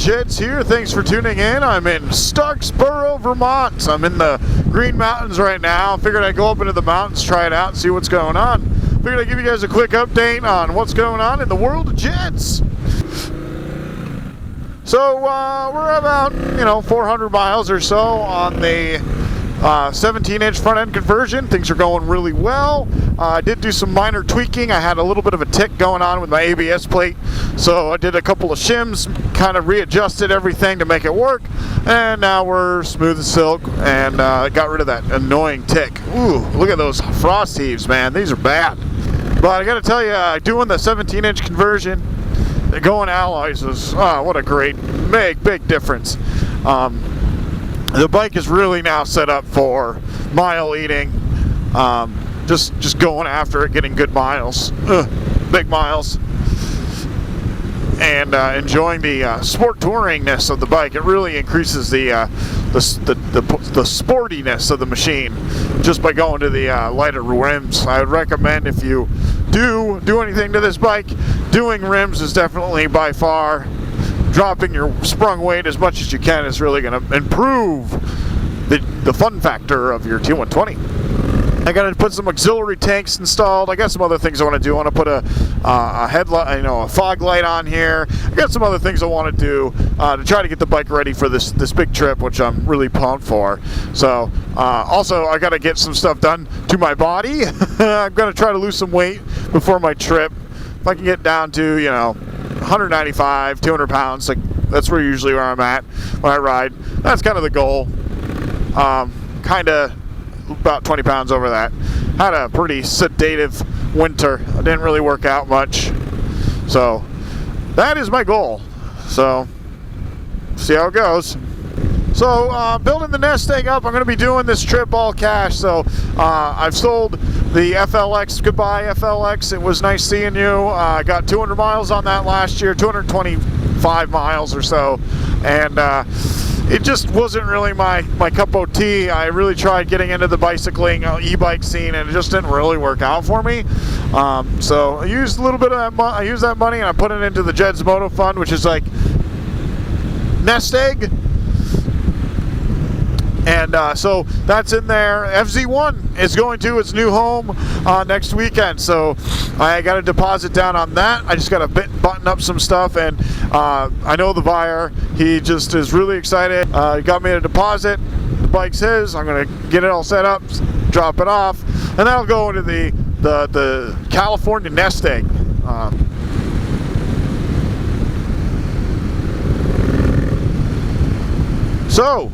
Jedz here. Thanks for tuning in. I'm in Starksboro, Vermont. I'm in the Green Mountains right now. Figured I'd go up into the mountains, try it out, and see what's going on. Figured I'd give you guys a quick update on what's going on in the world of Jedz. So we're about 400 miles or so on the 17-inch front end conversion. Things are going really well. I did do some minor tweaking. I had a little bit of a tick going on with my ABS plate, so I did a couple of shims, kind of readjusted everything to make it work, and now we're smooth as silk and got rid of that annoying tick. Ooh, look at those frost heaves, man. These are bad. But I gotta tell you, doing the 17-inch conversion, going alloys is what a great, big difference. The bike is really now set up for mile eating, just going after it, getting good miles, big miles, and enjoying the sport touringness of the bike. It really increases the sportiness of the machine just by going to the lighter rims. I would recommend, if you do anything to this bike, doing rims is definitely by far. Dropping your sprung weight as much as you can is really going to improve the fun factor of your T120. I got to put some auxiliary tanks installed. I got some other things I want to do. I want to put a headlight, a fog light on here. I got some other things I want to do to try to get the bike ready for this big trip, which I'm really pumped for. So also I got to get some stuff done to my body. I'm going to try to lose some weight before my trip. If I can get down to 195, 200 pounds, that's usually where I'm at when I ride. That's kind of the goal. Kind of about 20 pounds over that. Had a pretty sedative winter. I didn't really work out much. So that is my goal. So see how it goes. So building the nest egg up, I'm going to be doing this trip all cash. So I've sold the FLX. Goodbye, FLX. It was nice seeing you. I got 200 miles on that last year, 225 miles or so. And it just wasn't really my cup of tea. I really tried getting into the bicycling, e-bike scene, and it just didn't really work out for me. So I used a little bit of that I used that money and I put it into the Jedz Moto Fund, which is like nest egg. And so that's in there. FZ1 is going to its new home next weekend, so I got a deposit down on that. I just got to button up some stuff, and I know the buyer. He just is really excited. He got me a deposit. The bike's his. I'm going to get it all set up, drop it off, and that'll go into the California nest egg. So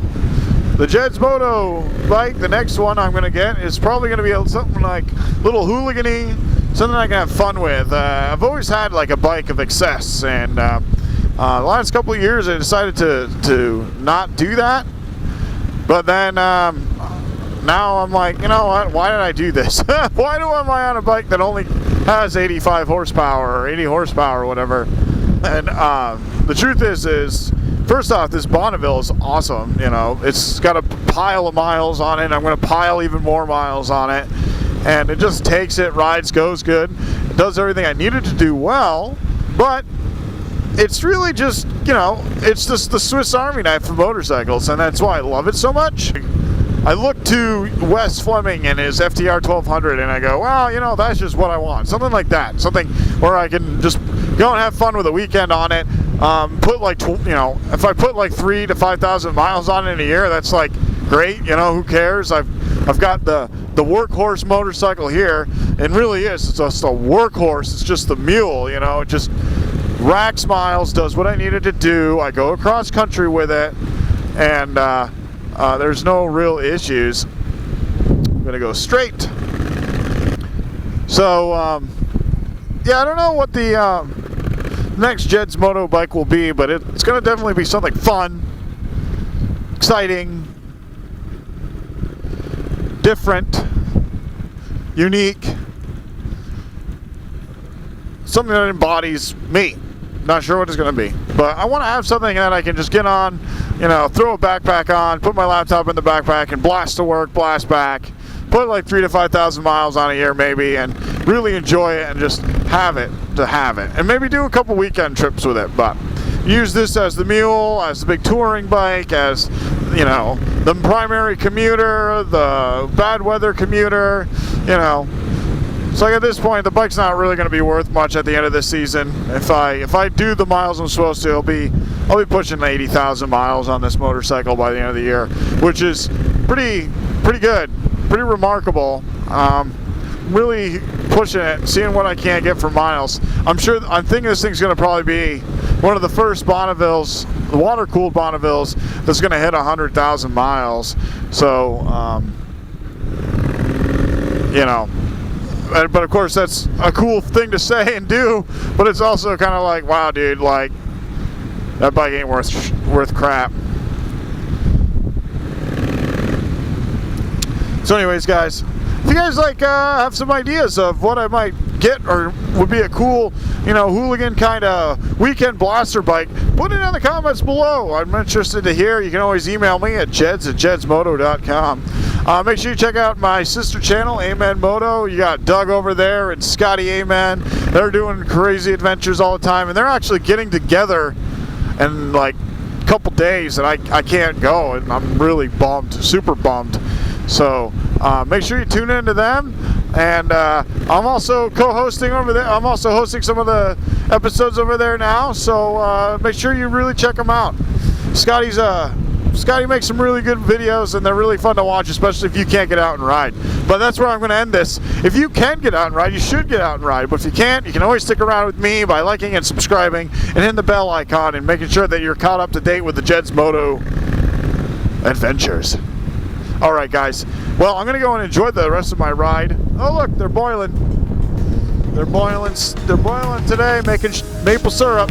the Jedz Moto bike, the next one I'm going to get, is probably going to be something like little hooligan-y, something I can have fun with. I've always had like a bike of excess, and the last couple of years I decided to not do that. But then now I'm like, you know what, why did I do this? Why am I on a bike that only has 85 horsepower or 80 horsepower or whatever? And the truth is first off, this Bonneville is awesome. It's got a pile of miles on it. I'm going to pile even more miles on it. And it just takes it, rides, goes good. It does everything I needed to do well. But it's really just, it's just the Swiss Army knife for motorcycles. And that's why I love it so much. I look to Wes Fleming and his FTR 1200 and I go, well, that's just what I want. Something like that. Something where I can just go and have fun with a weekend on it. Put like, if I put like 3,000 to 5,000 miles on it in a year, that's like great. Who cares? I've got the workhorse motorcycle here, and really it's just a workhorse. It's just the mule. It just racks miles, does what I needed to do. I go across country with it, and there's no real issues. I'm gonna go straight. So yeah, I don't know what the next Jedz Moto bike will be, but it's going to definitely be something fun, exciting, different, unique, something that embodies me. Not sure what it's going to be, but I want to have something that I can just get on, throw a backpack on, put my laptop in the backpack and blast to work, blast back, put like 3,000 to 5,000 miles on a year maybe, and really enjoy it and just have it, and maybe do a couple weekend trips with it. But use this as the mule, as the big touring bike, as, you know, the primary commuter, the bad weather commuter, you know. So like at this point, the bike's not really going to be worth much at the end of this season. If I do the miles I'm supposed to, I'll be pushing 80,000 miles on this motorcycle by the end of the year, which is pretty good, pretty remarkable. Really pushing it, seeing what I can get for miles. I'm thinking this thing's going to probably be one of the first Bonnevilles, the water-cooled Bonnevilles, that's going to hit 100,000 miles. So, you know. But of course, that's a cool thing to say and do, but it's also kind of like, wow, dude, like, that bike ain't worth crap. So anyways, guys, if you guys like have some ideas of what I might get or would be a cool, you know, hooligan kind of weekend blaster bike, put it in the comments below. I'm interested to hear. You can always email me at jedz@jedsmoto.com. Make sure you check out my sister channel, Amen Moto. You got Doug over there and Scotty Amen. They're doing crazy adventures all the time, and they're actually getting together in like a couple days, and I can't go, and I'm really bummed, super bummed. So make sure you tune into them. And I'm also co-hosting over there. I'm also hosting some of the episodes over there now. So make sure you really check them out. Scotty makes some really good videos, and they're really fun to watch, especially if you can't get out and ride. But that's where I'm going to end this. If you can get out and ride, you should get out and ride. But if you can't, you can always stick around with me by liking and subscribing and hitting the bell icon and making sure that you're caught up to date with the Jedz Moto adventures. All right, guys. Well, I'm going to go and enjoy the rest of my ride. Oh, look, they're boiling. They're boiling today, making maple syrup.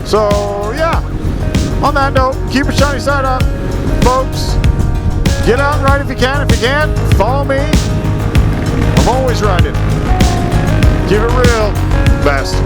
So, yeah. On that note, keep a shiny side up, folks. Get out and ride if you can. If you can't, follow me. I'm always riding. Keep it real. Best.